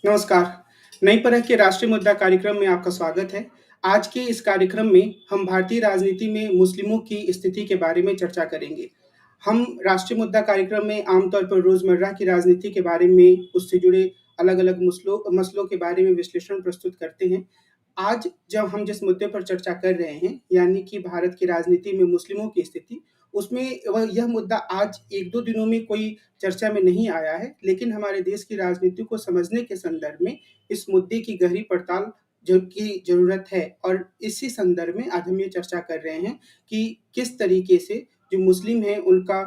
नमस्कार। नई परख के राष्ट्रीय मुद्दा कार्यक्रम में आपका स्वागत है। आज के इस कार्यक्रम में हम भारतीय राजनीति में मुस्लिमों की स्थिति के बारे में चर्चा करेंगे। हम राष्ट्रीय मुद्दा कार्यक्रम में आमतौर पर रोज़मर्रा की राजनीति के बारे में, उससे जुड़े अलग-अलग मुस्लों मसलों के बारे में विश्लेषण प्रस्तुत करते हैं। आज जब हम जिस मुद्दे पर चर्चा कर रहे हैं, यानी कि भारत की राजनीति में मुस्लिमों की स्थिति, उसमें यह मुद्दा आज 1-2 दिनों में कोई चर्चा में नहीं आया है, लेकिन हमारे देश की राजनीति को समझने के संदर्भ में इस मुद्दे की गहरी पड़ताल की ज़रूरत है और इसी संदर्भ में आज हम ये चर्चा कर रहे हैं कि किस तरीके से जो मुस्लिम हैं, उनका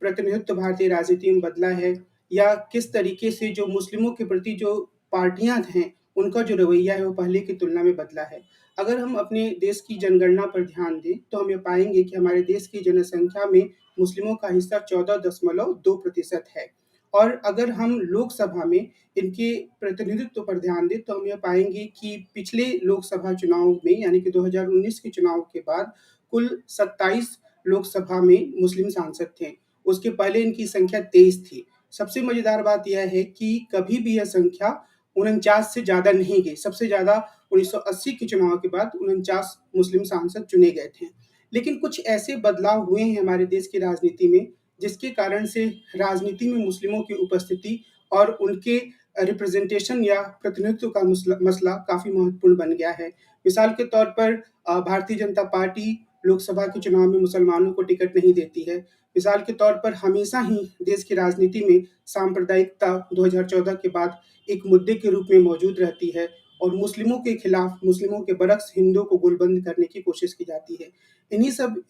प्रतिनिधित्व भारतीय राजनीति में बदला है या किस तरीके से जो मुस्लिमों के प्रति जो पार्टियाँ हैं, उनका जो रवैया है, वो पहले की तुलना में बदला है। अगर हम अपने देश की जनगणना पर ध्यान दें, तो हम ये पाएँगे कि हमारे देश की जनसंख्या में मुस्लिमों का हिस्सा 14.2% है और अगर हम लोकसभा में इनके प्रतिनिधित्व पर ध्यान दें, तो हम ये पाएँगे कि पिछले लोकसभा चुनाव में यानी कि 2019 के चुनाव के बाद कुल 27 लोकसभा में मुस्लिम सांसद थे। उसके पहले इनकी संख्या 23 थी। सबसे मज़ेदार बात यह है कि कभी भी यह संख्या 49 से ज़्यादा नहीं गई। सबसे ज़्यादा 1980 के चुनाव के बाद 49 मुस्लिम सांसद चुने गए थे। लेकिन कुछ ऐसे बदलाव हुए हैं हमारे देश की राजनीति में, जिसके कारण से राजनीति में मुस्लिमों की उपस्थिति और उनके रिप्रेजेंटेशन या प्रतिनिधित्व का मसला काफ़ी महत्वपूर्ण बन गया है। मिसाल के तौर पर भारतीय जनता पार्टी लोकसभा के चुनाव में मुसलमानों को टिकट नहीं देती है। मिसाल के तौर पर हमेशा ही देश की राजनीति में सांप्रदायिकता 2014 के बाद एक मुद्दे के रूप में मौजूद रहती है और मुस्लिमों के खिलाफ, मुस्लिमों के बरक्स हिंदुओं को गोलबंद करने की कोशिश की जाती है। इन्हीं सब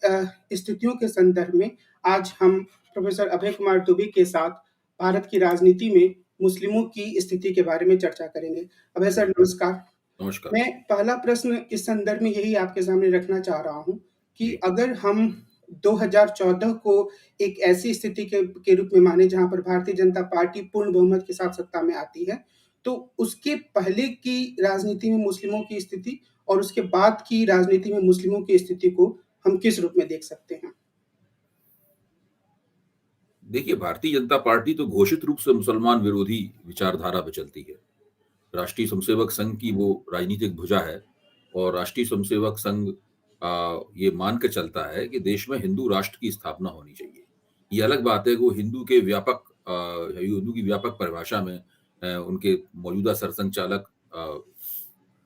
स्थितियों के संदर्भ में आज हम प्रोफ़ेसर अभय कुमार दुबे के साथ भारत की राजनीति में मुस्लिमों की स्थिति के बारे में चर्चा करेंगे। अभय सर नमस्कार। नमस्कार। मैं पहला प्रश्न इस संदर्भ में यही आपके सामने रखना चाह रहा हूँ कि जी। अगर हम 2014 को एक ऐसी स्थिति के रूप में माने जहाँ पर भारतीय जनता पार्टी पूर्ण बहुमत के साथ सत्ता में आती है, तो उसके पहले की राजनीति में मुस्लिमों की स्थिति और उसके बाद की राजनीति में मुस्लिमों की स्थिति को हम किस रूप में देख सकते हैं? देखिए, भारतीय जनता पार्टी तो घोषित रूप से मुसलमान विरोधी विचारधारा पे चलती है। राष्ट्रीय स्वयंसेवक संघ की वो राजनीतिक भुजा है और राष्ट्रीय स्वयंसेवक संघ ये मान के चलता है कि देश में हिंदू राष्ट्र की स्थापना होनी चाहिए। ये अलग बात है कि वो हिंदू की व्यापक परिभाषा में उनके मौजूदा सरसंघचालक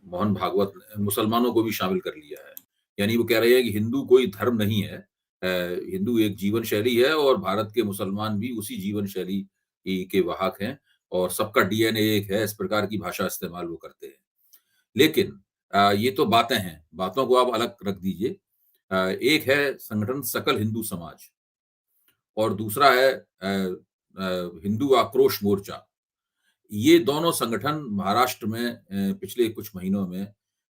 मोहन भागवत ने मुसलमानों को भी शामिल कर लिया है। यानी वो कह रहे हैं कि हिंदू कोई धर्म नहीं है, हिंदू एक जीवन शैली है और भारत के मुसलमान भी उसी जीवन शैली के वाहक हैं और सबका डीएनए एक है, इस प्रकार की भाषा इस्तेमाल वो करते हैं। लेकिन ये तो बातें हैं, बातों को आप अलग रख दीजिए। एक है संगठन सकल हिंदू समाज और दूसरा है हिंदू आक्रोश मोर्चा। ये दोनों संगठन महाराष्ट्र में पिछले कुछ महीनों में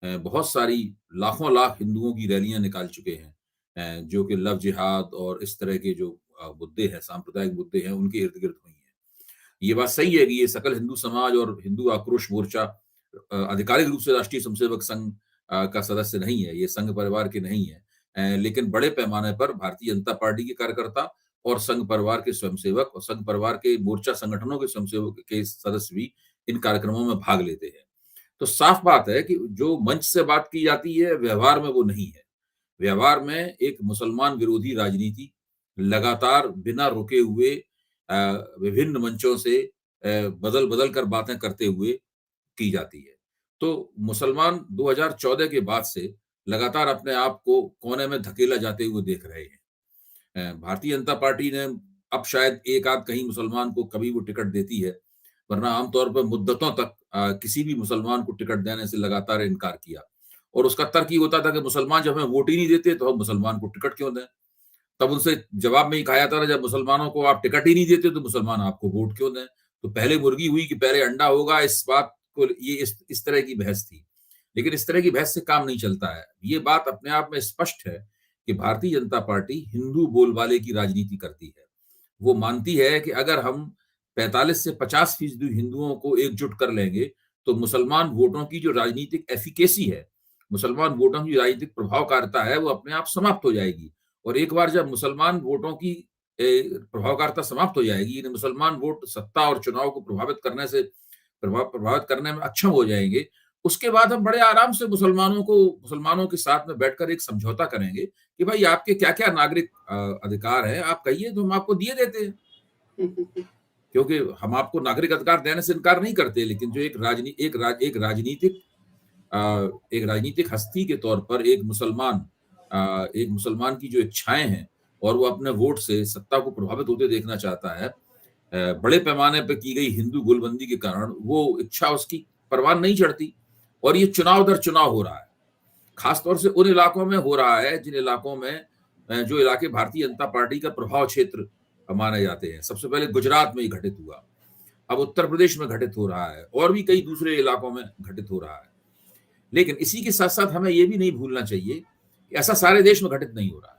बहुत सारी लाखों लाख हिंदुओं की रैलियां निकाल चुके हैं, जो कि लव जिहाद और इस तरह के जो मुद्दे हैं, सांप्रदायिक मुद्दे हैं, उनके इर्द-गिर्द हुई हैं। ये बात सही है कि ये सकल हिंदू समाज और हिंदू आक्रोश मोर्चा आधिकारिक रूप से राष्ट्रीय स्वयंसेवक संघ का सदस्य नहीं है, ये संघ परिवार के नहीं है। लेकिन बड़े पैमाने पर भारतीय जनता पार्टी के कार्यकर्ता और संघ परिवार के स्वयंसेवक और संघ परिवार के मोर्चा संगठनों के स्वयंसेवक के सदस्य भी इन कार्यक्रमों में भाग लेते हैं। तो साफ बात है कि जो मंच से बात की जाती है, व्यवहार में वो नहीं है। व्यवहार में एक मुसलमान विरोधी राजनीति लगातार बिना रुके हुए विभिन्न मंचों से बदल-बदल कर बातें करते हुए की जाती है। तो मुसलमान 2014 के बाद से लगातार अपने आप को कोने में धकेला जाते हुए देख रहे हैं। भारतीय जनता पार्टी ने अब शायद एक आध कहीं मुसलमान को कभी वो टिकट देती है, वरना आमतौर पर मुद्दतों तक किसी भी मुसलमान को टिकट देने से लगातार इनकार किया और उसका तर्क ये होता था कि मुसलमान जब हमें वोट ही नहीं देते, तो हम मुसलमान को टिकट क्यों दें? तब उनसे जवाब में ही कहा जाता था, जब मुसलमानों को आप टिकट ही नहीं देते, तो मुसलमान आपको वोट क्यों दें? तो पहले मुर्गी हुई कि पहले अंडा होगा, इस बात को ये इस तरह की बहस थी। लेकिन इस तरह की बहस से काम नहीं चलता है। ये बात अपने आप में स्पष्ट है कि भारतीय जनता पार्टी हिंदू बोलबाले की राजनीति करती है। वो मानती है कि अगर हम 45 से 50% हिंदुओं को एकजुट कर लेंगे, तो मुसलमान वोटों की जो राजनीतिक एफिकेसी है, मुसलमान वोटों की राजनीतिक प्रभावकारिता है, वो अपने आप समाप्त हो जाएगी। और एक बार जब मुसलमान वोटों की प्रभावकारिता समाप्त हो जाएगी, यानी मुसलमान वोट सत्ता और चुनाव को प्रभावित करने से प्रभावित करने में अक्षम हो जाएंगे, उसके बाद हम बड़े आराम से मुसलमानों के साथ में बैठकर एक समझौता करेंगे कि भाई आपके क्या-क्या नागरिक अधिकार हैं, आप कहिए तो हम आपको दिए देते हैं। क्योंकि हम आपको नागरिक अधिकार देने से इनकार नहीं करते, लेकिन जो एक राजनीतिक हस्ती के तौर पर एक मुसलमान की जो इच्छाएं हैं और वो अपने वोट से सत्ता को प्रभावित होते देखना चाहता है, बड़े पैमाने पे की गई हिंदू गोलबंदी के कारण वो इच्छा उसकी परवान नहीं चढ़ती और ये चुनाव दर चुनाव हो रहा है। खासतौर से उन इलाकों में हो रहा है जिन इलाकों में जो इलाके भारतीय जनता पार्टी का प्रभाव क्षेत्र माने जाते हैं। सबसे पहले गुजरात में ये घटित हुआ, अब उत्तर प्रदेश में घटित हो रहा है और भी कई दूसरे इलाकों में घटित हो रहा है। लेकिन इसी के साथ-साथ हमें ये भी नहीं भूलना चाहिए कि ऐसा सारे देश में घटित नहीं हो रहा है।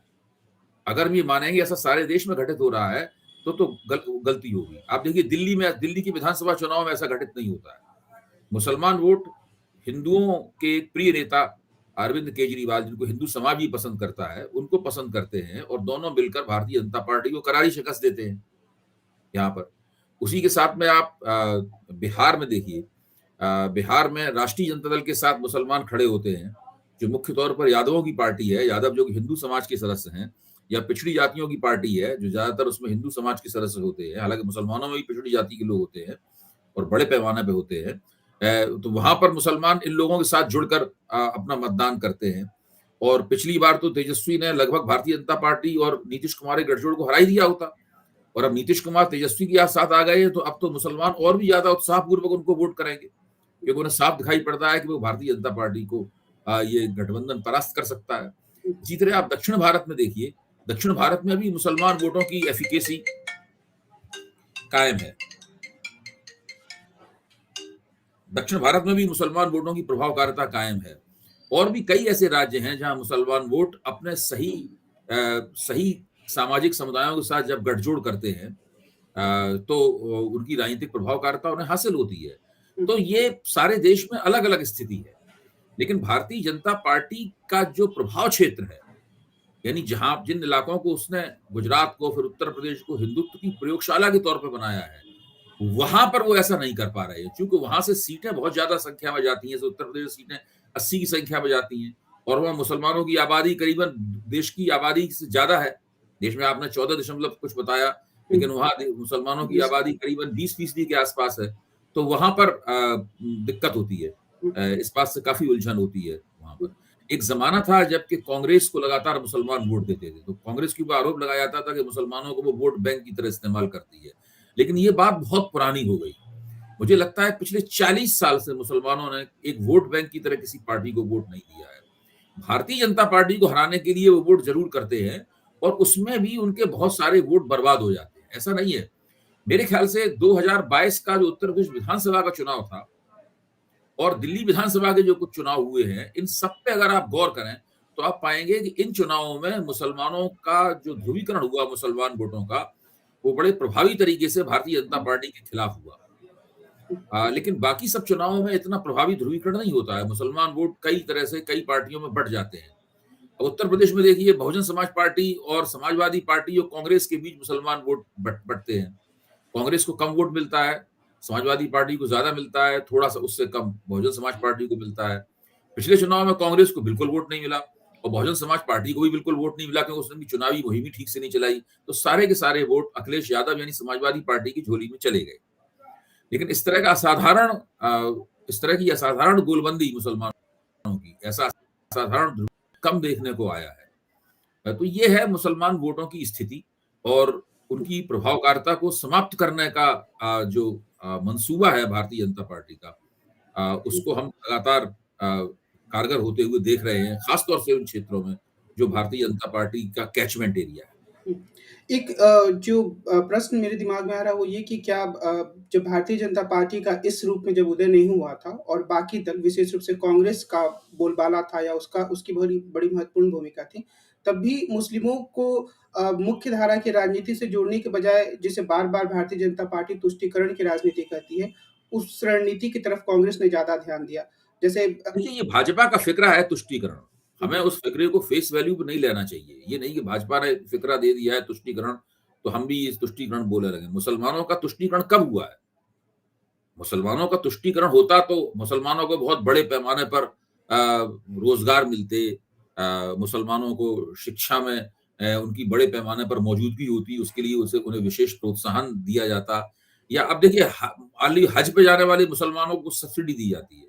अगर हम ये मानेंगे ऐसा सारे देश में घटित हो रहा है तो गलती होगी। आप देखिए दिल्ली की विधानसभा चुनाव में ऐसा घटित नहीं होता है। मुसलमान वोट हिंदुओं के एक प्रिय नेता अरविंद केजरीवाल, जिनको हिंदू समाज भी पसंद करता है, उनको पसंद करते हैं और दोनों मिलकर भारतीय जनता पार्टी को करारी शिकस्त देते हैं यहाँ पर। उसी के साथ में आप बिहार में देखिए, बिहार में राष्ट्रीय जनता दल के साथ मुसलमान खड़े होते हैं, जो मुख्य तौर पर यादवों की पार्टी है, यादव जो हिंदू समाज के सदस्य हैं, या पिछड़ी जातियों की पार्टी है, जो ज्यादातर उसमें हिंदू समाज के सदस्य होते हैं, हालांकि मुसलमानों में भी पिछड़ी जाति के लोग होते हैं और बड़े पैमाने पे होते हैं। तो वहां पर मुसलमान इन लोगों के साथ जुड़कर अपना मतदान करते हैं। और पिछली बार तो तेजस्वी ने लगभग भारतीय जनता पार्टी और नीतीश कुमार के गठजोड़ को हरा ही दिया होता, और अब नीतीश कुमार तेजस्वी के साथ आ गए हैं, तो अब तो मुसलमान और भी ज्यादा उत्साहपूर्वक उनको वोट करेंगे, क्योंकि उन्हें साफ दिखाई पड़ता है कि वो भारतीय जनता पार्टी को ये गठबंधन परास्त कर सकता है। इसी तरह आप दक्षिण भारत में देखिए, दक्षिण भारत में भी मुसलमान वोटों की एफिकेसी कायम है। दक्षिण भारत में भी मुसलमान वोटों की प्रभावकारिता कायम है। और भी कई ऐसे राज्य हैं जहां मुसलमान वोट अपने सही सामाजिक समुदायों के साथ जब गठजोड़ करते हैं तो उनकी राजनीतिक प्रभावकारिता उन्हें हासिल होती है। तो ये सारे देश में अलग अलग स्थिति है, लेकिन भारतीय जनता पार्टी का जो प्रभाव क्षेत्र है, यानी जिन इलाकों को उसने, गुजरात को, फिर उत्तर प्रदेश को हिंदुत्व की प्रयोगशाला के तौर पर बनाया है, वहां पर वो ऐसा नहीं कर पा रहे हैं, क्योंकि वहां से सीटें बहुत ज्यादा संख्या में जाती हैं। उत्तर प्रदेश सीटें 80 की संख्या में जाती हैं और वहां मुसलमानों की आबादी करीबन देश की आबादी से ज्यादा है। देश में आपने 14 दशमलव कुछ बताया, लेकिन वहां मुसलमानों की आबादी करीबन 20% के आसपास है। तो वहां पर दिक्कत होती है, इस बात से काफी उलझन होती है वहां पर। एक जमाना था जबकि कांग्रेस को लगातार मुसलमान वोट देते थे, तो कांग्रेस के ऊपर आरोप लगाया जाता था कि मुसलमानों को वो वोट बैंक की तरह इस्तेमाल करती है, लेकिन ये बात बहुत पुरानी हो गई। मुझे लगता है पिछले 40 साल से मुसलमानों ने एक वोट बैंक की तरह किसी पार्टी को वोट नहीं दिया है। भारतीय जनता पार्टी को हराने के लिए वो वोट जरूर करते हैं और उसमें भी उनके बहुत सारे वोट बर्बाद हो जाते हैं, ऐसा नहीं है। मेरे ख्याल से 2022 का जो उत्तर प्रदेश विधानसभा का चुनाव था और दिल्ली विधानसभा के जो कुछ चुनाव हुए हैं, इन सब पे अगर आप गौर करें तो आप पाएंगे कि इन चुनावों में मुसलमानों का जो ध्रुवीकरण हुआ, मुसलमान वोटों का, वो बड़े प्रभावी तरीके से भारतीय जनता पार्टी के खिलाफ हुआ। लेकिन बाकी सब चुनावों में इतना प्रभावी ध्रुवीकरण नहीं होता है। मुसलमान वोट कई तरह से कई पार्टियों में बंट जाते हैं। अब उत्तर प्रदेश में देखिए, बहुजन समाज पार्टी और समाजवादी पार्टी और कांग्रेस के बीच मुसलमान वोट बंटते हैं। कांग्रेस को कम वोट मिलता है, समाजवादी पार्टी को ज्यादा मिलता है, थोड़ा सा उससे कम बहुजन समाज पार्टी को मिलता है। पिछले चुनाव में कांग्रेस को बिल्कुल वोट नहीं मिला और बहुजन समाज पार्टी को भी बिल्कुल वोट नहीं मिला, क्योंकि उसने भी चुनावी मुहिम ही ठीक से नहीं चलाई। तो सारे के सारे वोट अखिलेश यादव यानी समाजवादी पार्टी की झोली में चले गए। लेकिन इस तरह की असाधारण गोलबंदी मुसलमानों की, ऐसा असाधारण कम देखने को आया है। तो ये है मुसलमान वोटों की स्थिति और उनकी प्रभावकारिता को समाप्त करने का जो मंसूबा है भारतीय जनता पार्टी का, उसको हम लगातार कारगर होते हुए देख रहे हैं, खासतौर से उन क्षेत्रों में जो भारतीय जनता पार्टी का कैचमेंट एरिया है। एक जो प्रश्न मेरे दिमाग में आ रहा है वो ये कि क्या जब भारतीय जनता पार्टी का इस रूप में जब उदय नहीं हुआ था और बाकी दल, विशेष रूप से कांग्रेस का बोलबाला था या उसकी बड़ी बड़ी महत्वपूर्ण भूमिका थी, तब भी मुस्लिमों को मुख्य धारा की राजनीति से जोड़ने के बजाय, जिसे बार-बार भारतीय जनता पार्टी तुष्टीकरण की राजनीति कहती है, उस रणनीति की तरफ कांग्रेस ने ज़्यादा ध्यान दिया। जैसे देखिए, ये भाजपा का फिक्रा है तुष्टीकरण। हमें उस फिक्रे को फेस वैल्यू पे नहीं लेना चाहिए। ये नहीं कि भाजपा ने फिक्रा दे दिया है तुष्टीकरण, तो हम भी इस तुष्टीकरण बोले लगे। मुसलमानों का तुष्टीकरण कब हुआ है? मुसलमानों का तुष्टीकरण होता तो मुसलमानों को बहुत बड़े पैमाने पर रोजगार मिलते, मुसलमानों को शिक्षा में उनकी बड़े पैमाने पर मौजूदगी होती, उसके लिए उसे उन्हें विशेष प्रोत्साहन दिया जाता। या अब देखिए मान लीजिए हज पे जाने वाले मुसलमानों को सब्सिडी दी जाती है,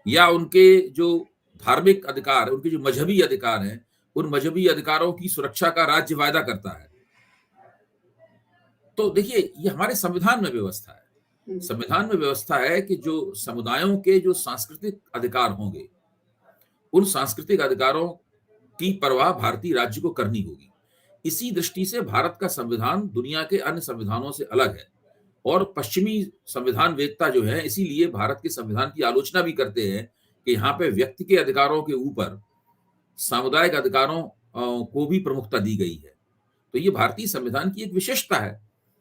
या उनके जो धार्मिक अधिकार, उनके जो मजहबी अधिकार हैं, उन मजहबी अधिकारों की सुरक्षा का राज्य वायदा करता है। तो देखिए ये हमारे संविधान में व्यवस्था है। संविधान में व्यवस्था है कि जो समुदायों के जो सांस्कृतिक अधिकार होंगे, उन सांस्कृतिक अधिकारों की परवाह भारतीय राज्य को करनी होगी। इसी दृष्टि से भारत का संविधान दुनिया के अन्य संविधानों से अलग है, और पश्चिमी संविधान वेत्ता जो है इसीलिए भारत के संविधान की आलोचना भी करते हैं कि यहाँ पे व्यक्ति के अधिकारों के ऊपर सामुदायिक अधिकारों को भी प्रमुखता दी गई है। तो ये भारतीय संविधान की एक विशेषता है।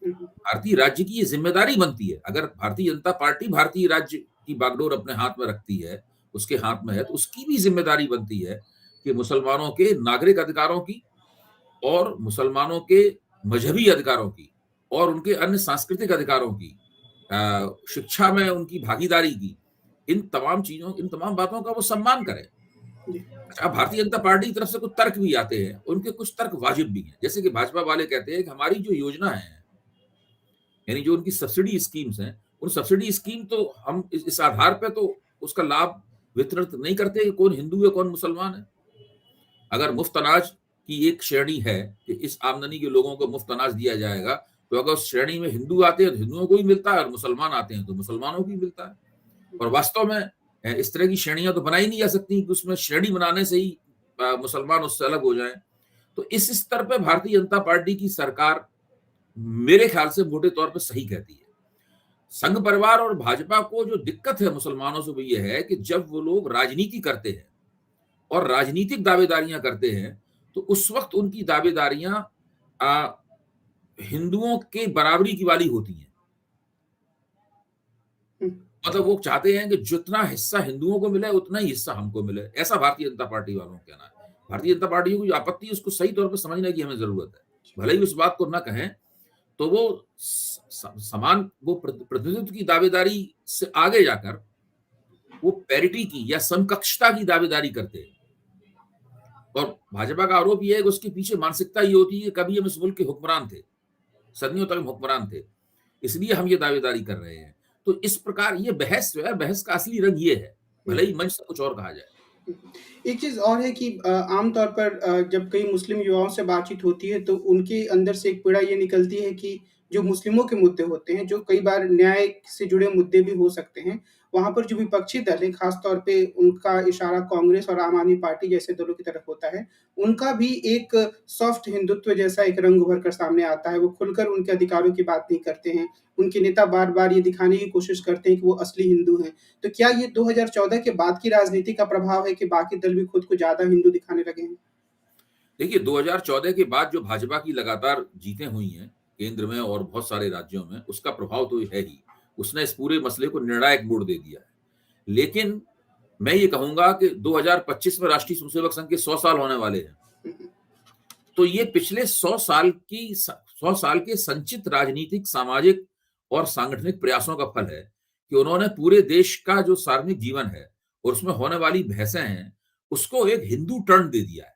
भारतीय राज्य की ये जिम्मेदारी बनती है, अगर भारतीय जनता पार्टी भारतीय राज्य की बागडोर अपने हाथ में रखती है, उसके हाथ में है, तो उसकी भी जिम्मेदारी बनती है कि मुसलमानों के नागरिक अधिकारों की और मुसलमानों के मजहबी अधिकारों की और उनके अन्य सांस्कृतिक अधिकारों की, शिक्षा में उनकी भागीदारी की, इन तमाम चीजों, इन तमाम बातों का वो सम्मान करें। अच्छा, भारतीय जनता पार्टी की तरफ से कुछ तर्क भी आते हैं, उनके कुछ तर्क वाजिब भी हैं। जैसे कि भाजपा वाले कहते हैं कि हमारी जो योजना है, यानी जो उनकी सब्सिडी स्कीम्स हैं, उन सब्सिडी स्कीम तो हम इस आधार पे तो उसका लाभ वितरित नहीं करते कि कौन हिंदू है कौन मुसलमान है। अगर मुफ्त अनाज की एक श्रेणी है कि इस आमदनी के लोगों को मुफ्त अनाज दिया जाएगा, तो अगर उस श्रेणी में हिंदू आते हैं तो हिंदुओं को ही मिलता है, और मुसलमान आते हैं तो मुसलमानों को ही मिलता है। और वास्तव में इस तरह की श्रेणियां तो बनाई नहीं जा सकती कि उसमें श्रेणी बनाने से ही मुसलमान उससे अलग हो जाएं। तो इस स्तर पे भारतीय जनता पार्टी की सरकार मेरे ख्याल से मोटे तौर पे सही कहती है। संघ परिवार और भाजपा को जो दिक्कत है मुसलमानों से वो ये है कि जब वो लोग राजनीति करते हैं और राजनीतिक दावेदारियां करते हैं, तो उस वक्त उनकी दावेदारियां हिंदुओं के बराबरी की वाली होती हैं। मतलब वो चाहते हैं कि जितना हिस्सा हिंदुओं को मिले उतना ही हिस्सा हमको मिले, ऐसा भारतीय जनता पार्टी वालों का कहना है। भारतीय जनता पार्टी को जो आपत्ति है उसको सही तौर पर समझने की हमें जरूरत है। भले ही उस बात को ना कहें, तो वो समान वो प्रतिनिधित्व की दावेदारी से आगे जाकर वो पैरिटी की या समकक्षता की दावेदारी करते हैं। और भाजपा का आरोप यह है कि उसके पीछे मानसिकता ये होती है, कभी हम इस मुल्क के हुक्मरान थे, सदियों तक हुक्मरान थे, इसलिए हम ये दावेदारी कर रहे हैं। तो इस प्रकार ये बहस जो है, बहस का असली रंग ये है, भले ही मंच से कुछ और कहा जाए। एक चीज़ और है कि आम तौर पर जब कई मुस्लिम युवाओं से बातचीत होती है, तो उनके अंदर से एक पीड़ा ये निकलती है कि जो मुस्लिमों के मुद्दे होते हैं, जो कई बार न्याय से जुड़े मुद्दे भी हो सकते हैं, वहाँ पर जो विपक्षी दल है, ख़ास तौर पे उनका इशारा कांग्रेस और आम आदमी पार्टी जैसे दलों की तरफ होता है, उनका भी एक सॉफ्ट हिंदुत्व जैसा एक रंग उभर कर सामने आता है। वो खुलकर उनके अधिकारों की बात नहीं करते हैं। उनके नेता बार-बार ये दिखाने की कोशिश करते हैं कि वो असली हिंदू हैं। तो क्या ये 2014 के बाद की राजनीति का प्रभाव है कि बाकी दल भी खुद को ज़्यादा हिंदू दिखाने लगे हैं? देखिए 2014 के बाद जो भाजपा की लगातार जीतें हुई हैं केंद्र में और बहुत सारे राज्यों में, उसका प्रभाव तो है ही। उसने इस पूरे मसले को निर्णायक मोड़ दे दिया है। लेकिन मैं ये कहूंगा कि 2025 में राष्ट्रीय स्वयंसेवक संघ के 100 साल होने वाले हैं। तो ये पिछले 100 साल के संचित राजनीतिक, सामाजिक और सांगठनिक प्रयासों का फल है कि उन्होंने पूरे देश का जो सार्वजनिक जीवन है और उसमें होने वाली बहसें हैं, उसको एक हिंदू टर्न दे दिया है।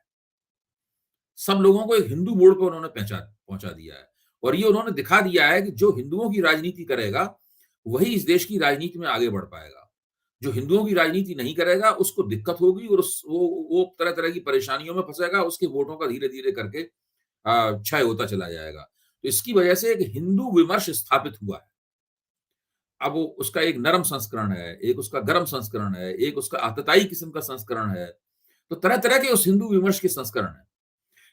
सब लोगों को एक हिंदू मोड़ पर उन्होंने पहुंचा दिया है, और ये उन्होंने दिखा दिया है कि जो हिंदुओं की राजनीति करेगा वही इस देश की राजनीति में आगे बढ़ पाएगा। जो हिंदुओं की राजनीति नहीं करेगा उसको दिक्कत होगी और वो तरह तरह की परेशानियों में फंसेगा, उसके वोटों का धीरे धीरे करके क्षय होता चला जाएगा। तो इसकी वजह से एक हिंदू विमर्श स्थापित हुआ है। अब वो उसका एक नरम संस्करण है, एक उसका गर्म संस्करण है, एक उसका आतताई किस्म का संस्करण है। तो तरह तरह के उस हिंदू विमर्श के संस्करण है।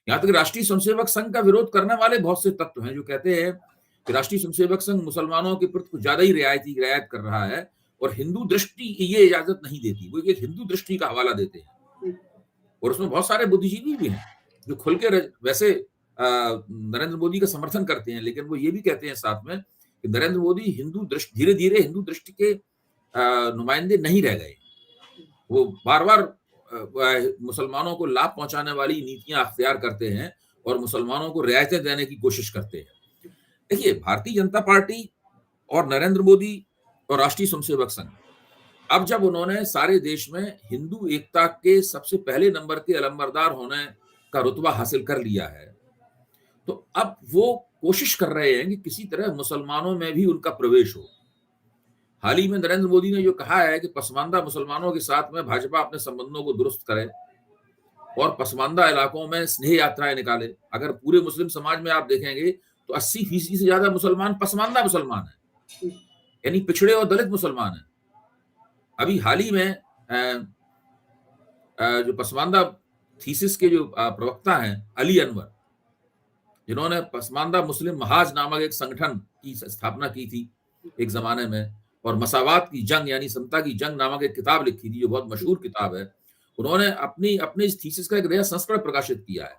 यहाँ तक राष्ट्रीय स्वयंसेवक संघ का विरोध करने वाले बहुत से तत्व हैं जो कहते हैं कि राष्ट्रीय स्वयंसेवक संघ मुसलमानों के प्रति कुछ ज्यादा ही रियायत कर रहा है और हिंदू दृष्टि ये इजाजत नहीं देती। वो एक हिंदू दृष्टि का हवाला देते हैं, और उसमें बहुत सारे बुद्धिजीवी भी हैं जो खुल के वैसे नरेंद्र मोदी का समर्थन करते हैं, लेकिन वो ये भी कहते हैं साथ में कि नरेंद्र मोदी हिंदू दृष्टि, धीरे धीरे हिंदू दृष्टि के नुमाइंदे नहीं रह गए। वो बार बार मुसलमानों को लाभ पहुंचाने वाली नीतियां अख्तियार करते हैं और मुसलमानों को रियायतें देने की कोशिश करते हैं। देखिए भारतीय जनता पार्टी और नरेंद्र मोदी और राष्ट्रीय स्वयंसेवक संघ, अब जब उन्होंने सारे देश में हिंदू एकता के सबसे पहले नंबर के अलंबरदार होने का रुतबा हासिल कर लिया है, तो अब वो कोशिश कर रहे हैं कि किसी तरह मुसलमानों में भी उनका प्रवेश हो। हाल ही में नरेंद्र मोदी ने जो कहा है कि पसमानदा मुसलमानों के साथ में भाजपा अपने संबंधों को दुरुस्त करे और पसमानदा इलाकों में स्नेह यात्राएं निकाले। अगर पूरे मुस्लिम समाज में आप देखेंगे तो 80% से ज्यादा मुसलमान पसमानदा मुसलमान है, यानी पिछड़े और दलित मुसलमान है। अभी हाल ही में जो पसमानदा थीसिस के जो प्रवक्ता हैं अली अनवर, जिन्होंने पसमानदा मुस्लिम महाज नामक एक संगठन की स्थापना की थी एक जमाने में, और मसावात की जंग यानी समता की जंग नामक एक किताब लिखी थी जो बहुत मशहूर किताब है, उन्होंने अपनी इस थीसिस का एक नया संस्करण प्रकाशित किया है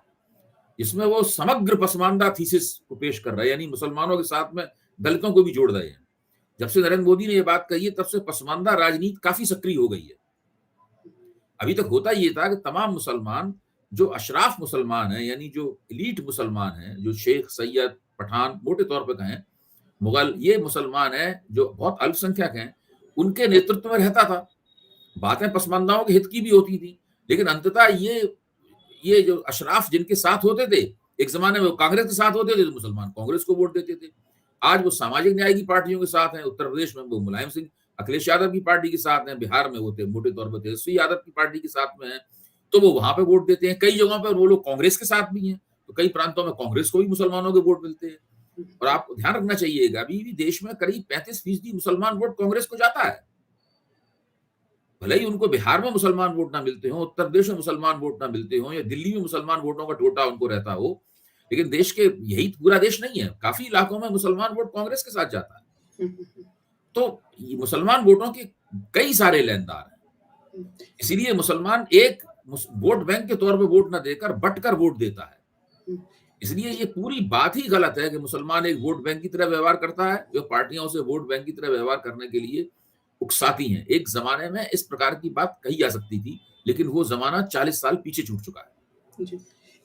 जिसमें वो समग्र पसमानदा थीसिस को पेश कर रहे हैं, यानी मुसलमानों के साथ में दलितों को भी जोड़ रहे हैं। जब से नरेंद्र मोदी ने ये बात कही है तब से पसमानदा राजनीति काफी सक्रिय हो गई है। अभी तक होता ये था कि तमाम मुसलमान जो अशराफ मुसलमान हैं, यानी जो एलीट मुसलमान हैं, जो शेख, सैयद, पठान, मोटे तौर पे कहें मुगल, ये मुसलमान हैं जो बहुत अल्पसंख्यक हैं, उनके नेतृत्व में रहता था। बातें पसमानदाओं के हित की भी होती थी, लेकिन अंततः ये जो अशराफ जिनके साथ होते थे, एक जमाने में वो कांग्रेस के साथ होते थे तो मुसलमान कांग्रेस को वोट देते थे। आज वो सामाजिक न्याय की पार्टियों के साथ हैं। उत्तर प्रदेश में वो मुलायम सिंह, अखिलेश यादव की पार्टी के साथ हैं, बिहार में वो मोटे तौर पर तेजस्वी यादव की पार्टी के साथ में है, तो वो वहां पे वोट देते हैं। कई जगहों पर वो लोग कांग्रेस के साथ भी हैं, तो कई प्रांतों में कांग्रेस को भी मुसलमानों के वोट मिलते हैं। और आपको ध्यान रखना चाहिएगा, अभी भी देश में करीब 35% मुसलमान वोट कांग्रेस को जाता है। भले ही उनको बिहार में मुसलमान वोट ना मिलते हो, उत्तर प्रदेश में मुसलमान वोट ना मिलते हो, या दिल्ली में मुसलमान वोटों का टोटा उनको रहता हो, लेकिन देश के यही पूरा देश नहीं है, काफी इलाकों में मुसलमान वोट कांग्रेस के साथ जाता है। तो ये मुसलमान वोटों के कई सारे लेनदार हैं, इसीलिए मुसलमान एक वोट बैंक के तौर पर वोट ना देकर बंटकर वोट देता है। इसलिए ये पूरी बात ही गलत है कि मुसलमान एक वोट बैंक की तरह व्यवहार करता है, जो पार्टियां उसे वोट बैंक की तरह व्यवहार करने के लिए उकसाती हैं। एक जमाने में इस प्रकार की बात कही जा सकती थी, लेकिन वो जमाना 40 साल पीछे छूट चुका है। जी।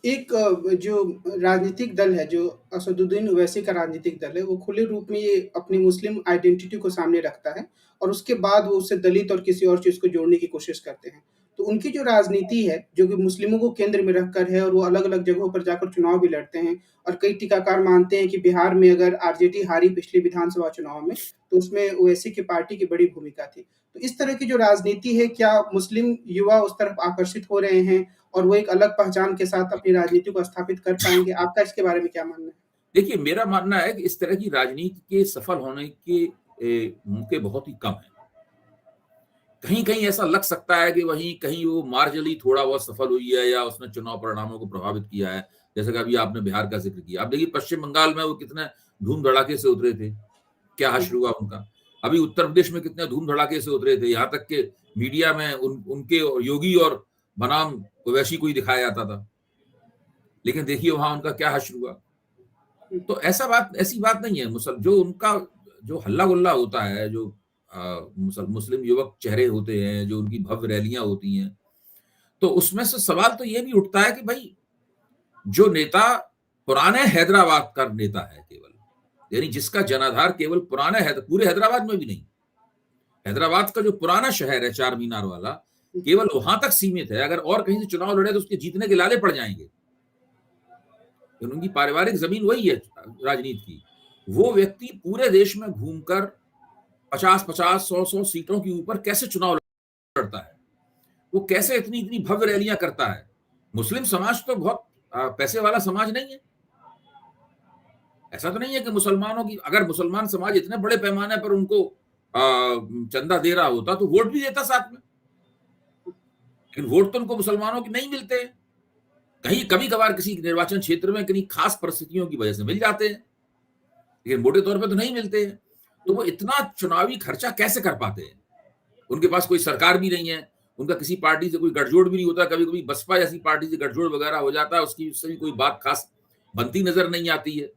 एक जो राजनीतिक दल है, जो असदुद्दीन ओवैसी का राजनीतिक दल है, वो खुले रूप में ये अपनी मुस्लिम आइडेंटिटी को सामने रखता है और उसके बाद वो उससे दलित और किसी और चीज़ को जोड़ने की कोशिश करते हैं। तो उनकी जो राजनीति है, जो कि मुस्लिमों को केंद्र में रखकर है, और वो अलग-अलग जगहों पर जाकर चुनाव भी लड़ते हैं, और कई टीकाकार मानते हैं कि बिहार में अगर आरजेडी हारी पिछले विधानसभा चुनाव में, तो उसमें ओवैसी की पार्टी की बड़ी भूमिका थी। तो इस तरह की जो राजनीति है, क्या मुस्लिम युवा उस तरफ आकर्षित हो रहे हैं और वो एक अलग पहचान के साथ अपनी राजनीति को स्थापित कर पाएँगे? आपका इसके बारे में क्या मानना है? देखिए, मेरा मानना है कि इस तरह की राजनीति के सफल होने के मौके बहुत ही कम हैं। कहीं-कहीं ऐसा लग सकता है कि वहीं कहीं वो मार्जिनली थोड़ा बहुत सफल हुई है या उसने चुनाव परिणामों को प्रभावित किया है। जैसे कि अभी आपने बिहार का ज़िक्र किया। आप देखिए पश्चिम बंगाल में वो कितने धूम-धड़ाके से उतरे थे, क्या हुँ, हश्र हुआ उनका। अभी उत्तर प्रदेश में कितने धूम-धड़ाके से उतरे थे, यहाँ तक कि मीडिया में उनके और योगी और बनाम ओवैसी को ही दिखाया जाता था। लेकिन देखिए वहाँ उनका क्या हश्र हुआ। हुँ, तो ऐसी बात नहीं है। जो उनका जो हल्ला-गुल्ला होता है, जो मुस्लिम युवक चेहरे होते हैं, जो उनकी भव्य रैलियाँ होती हैं, तो उसमें से सवाल तो ये भी उठता है कि भाई जो नेता पुराने हैदराबाद का नेता है केवल, यानी जिसका जनाधार केवल पूरे हैदराबाद में भी नहीं, हैदराबाद का जो पुराना शहर है चार मीनार वाला, हुँ, केवल वहां तक सीमित है। अगर और कहीं से चुनाव लड़े तो उसके जीतने के लाले पड़ जाएंगे। उनकी पारिवारिक जमीन वही है राजनीति की। वो व्यक्ति पूरे देश में घूमकर 50-50, 100-100 सीटों के ऊपर कैसे चुनाव लड़ता है, वो कैसे इतनी इतनी भव्य रैलियां करता है। मुस्लिम समाज तो बहुत पैसे वाला समाज नहीं है। ऐसा तो नहीं है कि मुसलमानों की, अगर मुसलमान समाज इतने बड़े पैमाने पर उनको चंदा दे रहा होता तो वोट भी देता साथ में, लेकिन वोट तो उनको मुसलमानों की नहीं मिलते हैं। कहीं कभी कभार किसी निर्वाचन क्षेत्र में किन्हीं खास परिस्थितियों की वजह से मिल जाते हैं, लेकिन मोटे तौर पे तो नहीं मिलते हैं। तो वो इतना चुनावी खर्चा कैसे कर पाते हैं? उनके पास कोई सरकार भी नहीं है, उनका किसी पार्टी से कोई गठजोड़ भी नहीं होता। कभी-कभी बसपा जैसी पार्टी से गठजोड़ वगैरह हो जाता है, उससे भी कोई बात खास बनती नजर नहीं आती है।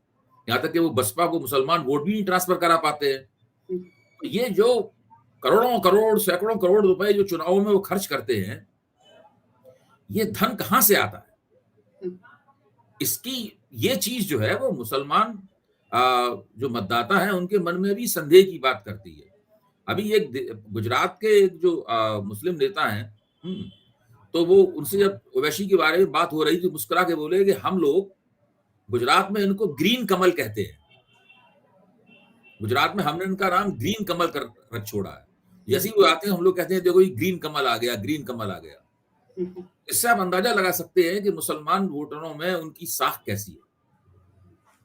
यहाँ तक कि वो बसपा को मुसलमान वोट भी नहीं ट्रांसफर करा पाते हैं। हुँ, तो ये जो करोड़ों करोड़, सैकड़ों करोड़ रुपए जो चुनावों में वो खर्च करते हैं, ये धन कहाँ से आता है? हुँ, इसकी ये चीज जो है वो मुसलमान जो मतदाता हैं उनके मन में भी संदेह की बात करती है। अभी एक गुजरात के एक जो मुस्लिम नेता हैं, तो वो उनसे जब ओवैसी के बारे में बात हो रही थी, मुस्कुरा के बोले कि हम लोग गुजरात में इनको ग्रीन कमल कहते हैं। गुजरात में हमने इनका नाम ग्रीन कमल कर रख छोड़ा है। जैसे ही वो आते हैं हम लोग कहते हैं देखो ये ग्रीन कमल आ गया, ग्रीन कमल आ गया। इससे आप अंदाजा लगा सकते हैं कि मुसलमान वोटरों में उनकी साख कैसी है।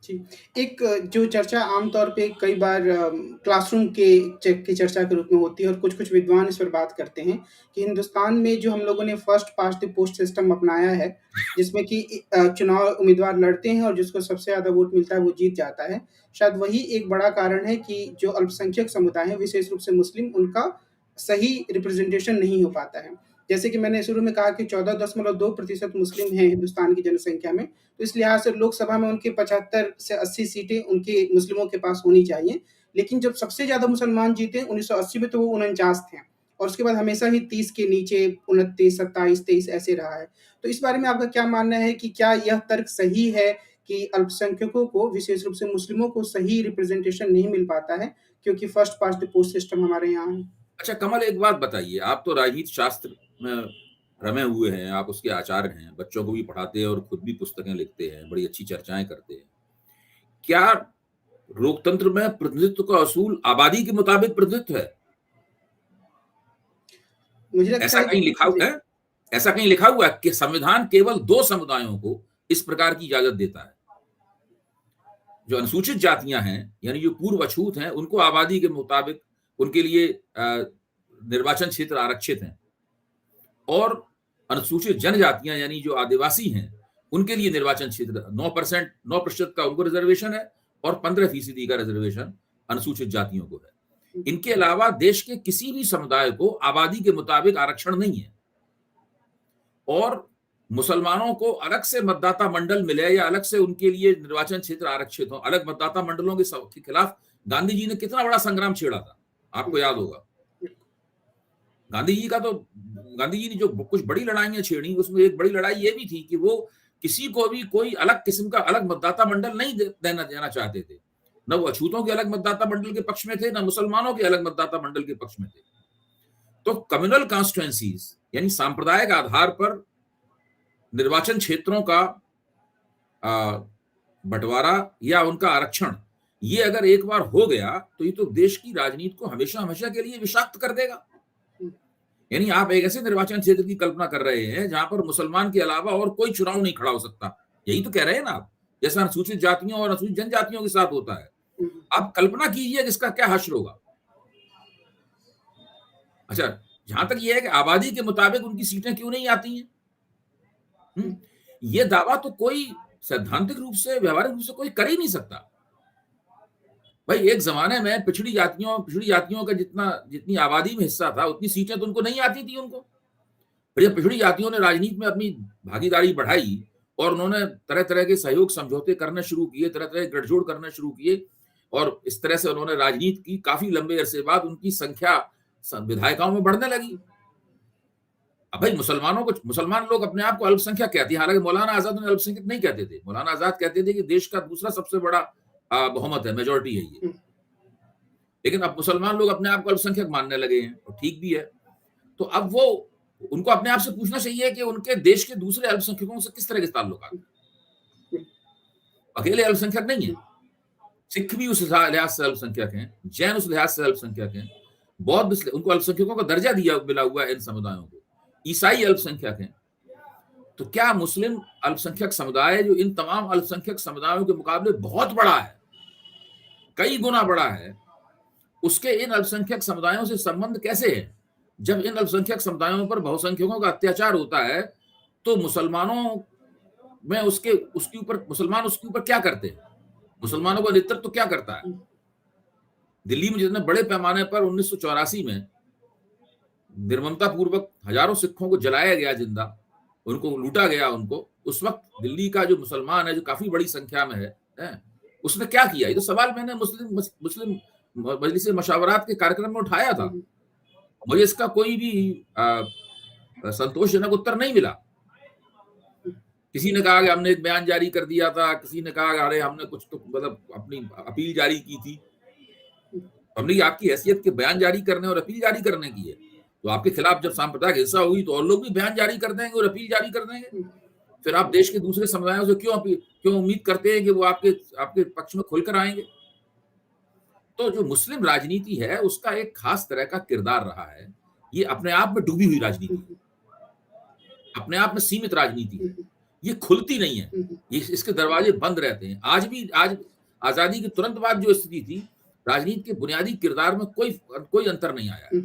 जी, एक जो चर्चा आम तौर पे कई बार क्लासरूम की चर्चा के रूप में होती है और कुछ-कुछ विद्वान इस पर बात करते हैं कि हिंदुस्तान में जो हम लोगों ने first past the post system अपनाया है, जिसमें कि चुनाव उम्मीदवार लड़ते हैं और जिसको सबसे ज़्यादा वोट मिलता है वो जीत जाता है। शायद वही एक बड़ा कारण है कि जो अल्पसंख्यक समुदाय है, विशेष रूप से मुस्लिम, उनका सही रिप्रेजेंटेशन नहीं हो पाता है। जैसे कि मैंने शुरू में कहा कि 14.2% मुस्लिम हैं हिंदुस्तान की जनसंख्या में, तो इस लिहाज से लोकसभा में उनके 75 से 80 सीटें उनके मुस्लिमों के पास होनी चाहिए। लेकिन जब सबसे ज़्यादा मुसलमान जीते 1980 में, तो वो 49 थे और उसके बाद हमेशा ही 30 के नीचे 29, 27, 23 ऐसे रहा है। तो इस बारे में आपका क्या मानना है कि क्या यह तर्क सही है कि अल्पसंख्यकों को, विशेष रूप से मुस्लिमों को सही रिप्रेजेंटेशन नहीं मिल पाता है क्योंकि first past the post system हमारे यहाँ है? अच्छा कमल, एक बात बताइए, आप तो राजनीति शास्त्र में रमे हुए हैं, आप उसके आचार्य हैं, बच्चों को भी पढ़ाते हैं और खुद भी पुस्तकें लिखते हैं, बड़ी अच्छी चर्चाएं करते हैं। क्या लोकतंत्र में प्रतिनिधित्व का असूल आबादी के मुताबिक प्रतिनिधित्व है? मुझे लगता ऐसा है कहीं कि लिखा हुआ जी। है? ऐसा कहीं लिखा हुआ है कि संविधान केवल 2 समुदायों को इस प्रकार की इजाजत देता है? जो अनुसूचित जातियां हैं, यानी जो पूर्व अछूत हैं, उनको आबादी के मुताबिक उनके लिए निर्वाचन क्षेत्र आरक्षित हैं और अनुसूचित जनजातियां यानी जो आदिवासी हैं, उनके लिए निर्वाचन क्षेत्र 9% का उनको रिजर्वेशन है और 15% का रिजर्वेशन अनुसूचित जातियों को है। इनके अलावा देश के किसी भी समुदाय को आबादी के मुताबिक आरक्षण नहीं है और मुसलमानों को अलग से मतदाता मंडल मिले या अलग से उनके लिए निर्वाचन क्षेत्र आरक्षित हो, अलग मतदाता मंडलों के खिलाफ गांधी जी ने कितना बड़ा संग्राम छेड़ा था, आपको याद होगा। गांधी जी ने जो कुछ बड़ी लड़ाइयां छेड़ी, उसमें एक बड़ी लड़ाई ये भी थी कि वो किसी को भी कोई अलग किस्म का अलग मतदाता मंडल नहीं देना चाहते थे। न वो अछूतों के अलग मतदाता मंडल के पक्ष में थे, न मुसलमानों के अलग मतदाता मंडल के पक्ष में थे। तो कम्युनल कॉन्स्टिट्यूएंसीज यानी सांप्रदायिक आधार पर निर्वाचन क्षेत्रों का बंटवारा या उनका आरक्षण, ये अगर एक बार हो गया तो ये तो देश की राजनीति को हमेशा हमेशा के लिए विषाक्त कर देगा। यानी आप एक ऐसे निर्वाचन क्षेत्र की कल्पना कर रहे हैं जहां पर मुसलमान के अलावा और कोई चुनाव नहीं खड़ा हो सकता। यही तो कह रहे हैं ना आप, जैसा अनुसूचित जातियों और अनुसूचित जनजातियों के साथ होता है। आप कल्पना कीजिए कि इसका क्या हश्र होगा। अच्छा, जहां तक यह है कि आबादी के मुताबिक उनकी सीटें क्यों नहीं आती हैं, ये दावा तो कोई सैद्धांतिक रूप से, व्यवहारिक रूप से कोई कर ही नहीं सकता। भाई एक जमाने में पिछड़ी जातियों का जितनी आबादी में हिस्सा था, उतनी सीटें तो उनको नहीं आती थी उनको। फिर जब पिछड़ी जातियों ने राजनीति में अपनी भागीदारी बढ़ाई और उन्होंने तरह तरह के सहयोग समझौते करने शुरू किए, तरह तरह के गठजोड़ करने शुरू किए और इस तरह से उन्होंने राजनीति की, काफी लंबे अरसे बाद उनकी संख्या विधायिकाओं में बढ़ने लगी। अब भाई मुसलमान लोग अपने आप को अल्पसंख्यक कहते हैं, हालांकि मौलाना आजाद उन्हें अल्पसंख्यक नहीं कहते थे। मौलाना आजाद कहते थे कि देश का दूसरा सबसे बड़ा बहुमत है, मेजोरिटी है ये। लेकिन अब मुसलमान लोग अपने आप को अल्पसंख्यक मानने लगे हैं और ठीक भी है। तो अब वो उनको अपने आप से पूछना चाहिए कि उनके देश के दूसरे अल्पसंख्यकों से किस तरह के ताल्लुकात हैं। अकेले अल्पसंख्यक नहीं है, सिख भी उस लिहाज से अल्पसंख्यक हैं, जैन उस लिहाज से अल्पसंख्यक हैं, बौद्ध उनको अल्पसंख्यकों का दर्जा मिला हुआ है इन समुदायों को, ईसाई अल्पसंख्यक हैं। तो क्या मुस्लिम अल्पसंख्यक समुदाय जो इन तमाम अल्पसंख्यक समुदायों के मुकाबले बहुत बड़ा है, कई गुना बड़ा है, उसके इन अल्पसंख्यक समुदायों से संबंध कैसे है? जब इन अल्पसंख्यक समुदायों पर बहुसंख्यकों का अत्याचार होता है तो मुसलमानों में मुसलमान उसके ऊपर क्या करते हैं? मुसलमानों का नेतृत्व क्या करता है? दिल्ली में जितने बड़े पैमाने पर 1984 में निर्ममता पूर्वक हजारों सिखों को जलाया गया जिंदा, उनको लूटा गया, उस वक्त दिल्ली का जो मुसलमान है, जो काफी बड़ी संख्या में है, उसने क्या किया? ये तो सवाल मैंने मुस्लिम मजलिस मशावरात के कार्यक्रम में उठाया था। मुझे इसका कोई भी संतोषजनक उत्तर नहीं मिला। किसी ने कहा कि हमने एक बयान जारी कर दिया था, किसी ने कहा अरे हमने कुछ तो मतलब अपनी अपील जारी की थी। हमने आपकी हैसियत के बयान जारी करने और अपील जारी करने की है। तो आपके खिलाफ जब सांप्रदायिक हिंसा हुई तो और लोग भी बयान जारी कर देंगे और अपील जारी कर देंगे। फिर आप देश के दूसरे समुदायों से क्यों उम्मीद करते हैं कि वो आपके आपके पक्ष में खुलकर आएंगे? तो जो मुस्लिम राजनीति है उसका एक खास तरह का किरदार रहा है। ये अपने आप में डूबी हुई राजनीति है, अपने आप में सीमित राजनीति है। ये खुलती नहीं है, ये इसके दरवाजे बंद रहते हैं। आज आजादी के तुरंत बाद जो स्थिति थी, राजनीति के बुनियादी किरदार में कोई अंतर नहीं आया है।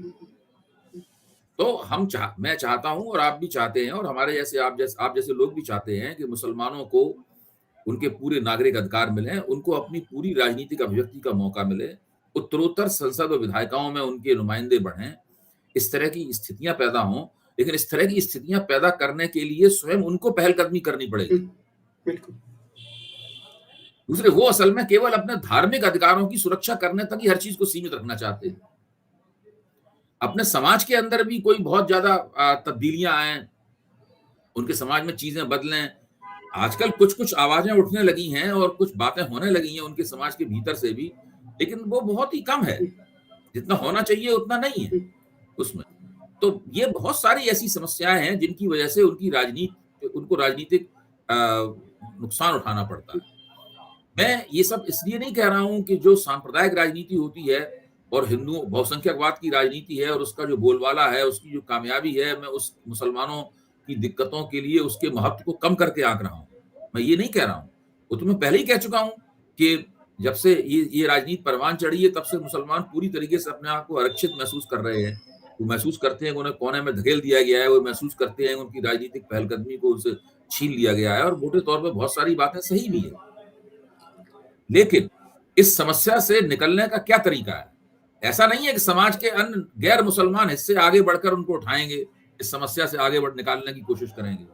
तो मैं चाहता हूं और आप भी चाहते हैं और हमारे जैसे आप जैसे लोग भी चाहते हैं कि मुसलमानों को उनके पूरे नागरिक अधिकार मिले, उनको अपनी पूरी राजनीतिक अभिव्यक्ति का मौका मिले, उत्तरोत्तर संसद और विधायिकाओं में उनके नुमाइंदे बढ़ें, इस तरह की स्थितियां पैदा हों। लेकिन इस तरह की स्थितियां पैदा करने के लिए स्वयं उनको पहलकदमी करनी पड़ेगी। बिल्कुल। दूसरे वो असल में केवल अपने धार्मिक अधिकारों की सुरक्षा करने तक ही हर चीज को सीमित रखना चाहते हैं। अपने समाज के अंदर भी कोई बहुत ज्यादा तब्दीलियां आए, उनके समाज में चीजें बदलें। आजकल कुछ आवाजें उठने लगी हैं और कुछ बातें होने लगी हैं उनके समाज के भीतर से भी, लेकिन वो बहुत ही कम है। जितना होना चाहिए उतना नहीं है उसमें। तो ये बहुत सारी ऐसी समस्याएं हैं जिनकी वजह से उनको राजनीतिक नुकसान उठाना पड़ता है। मैं ये सब इसलिए नहीं कह रहा हूं कि जो सांप्रदायिक राजनीति होती है और हिंदू बहुसंख्यकवाद की राजनीति है और उसका जो बोलबाला है, उसकी जो कामयाबी है, मैं उस मुसलमानों की दिक्कतों के लिए उसके महत्व को कम करके आंक रहा हूं। मैं ये नहीं कह रहा हूं, वो तो मैं पहले ही कह चुका हूं कि जब से ये राजनीति परवान चढ़ी है तब से मुसलमान पूरी तरीके से अपने आप को आरक्षित महसूस कर रहे हैं। वो महसूस करते हैं कि उन्हें कोने में धकेल दिया गया है, वो महसूस करते हैं उनकी राजनीतिक पहलकदमी को उनसे छीन लिया गया है, और मोटे तौर पर बहुत सारी बातें सही भी है। लेकिन इस समस्या से निकलने का क्या तरीका है? ऐसा नहीं है कि समाज के अन्य गैर मुसलमान हिस्से आगे बढ़कर उनको उठाएंगे, इस समस्या से आगे निकालने की कोशिश करेंगे।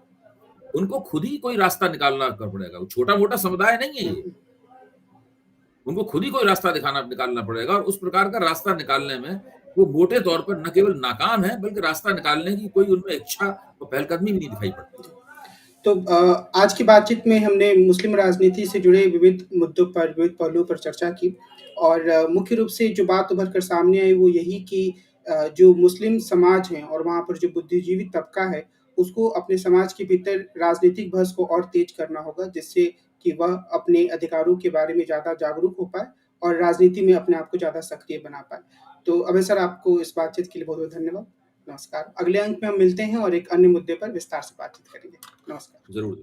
उनको खुद ही कोई रास्ता निकालना पड़ेगा। छोटा मोटा समुदाय नहीं है ये, उनको खुद ही कोई रास्ता निकालना पड़ेगा, और उस प्रकार का रास्ता निकालने में वो मोटे तौर पर न केवल नाकाम है बल्कि रास्ता निकालने की कोई उनमें इच्छा और पहलकदमी भी नहीं दिखाई पड़ती। तो आज की बातचीत में हमने मुस्लिम राजनीति से जुड़े विविध मुद्दों पर, विविध पहलुओं पर चर्चा की, और मुख्य रूप से जो बात उभर कर सामने आई वो यही कि जो मुस्लिम समाज है और वहाँ पर जो बुद्धिजीवी तबका है, उसको अपने समाज के भीतर राजनीतिक बहस को और तेज करना होगा, जिससे कि वह अपने अधिकारों के बारे में ज़्यादा जागरूक हो पाए और राजनीति में अपने आप को ज़्यादा सक्रिय बना पाए। तो अभय सर, आपको इस बातचीत के लिए बहुत-बहुत धन्यवाद। नमस्कार। अगले अंक में हम मिलते हैं और एक अन्य मुद्दे पर विस्तार से बातचीत करेंगे। नमस्कार। जरूर।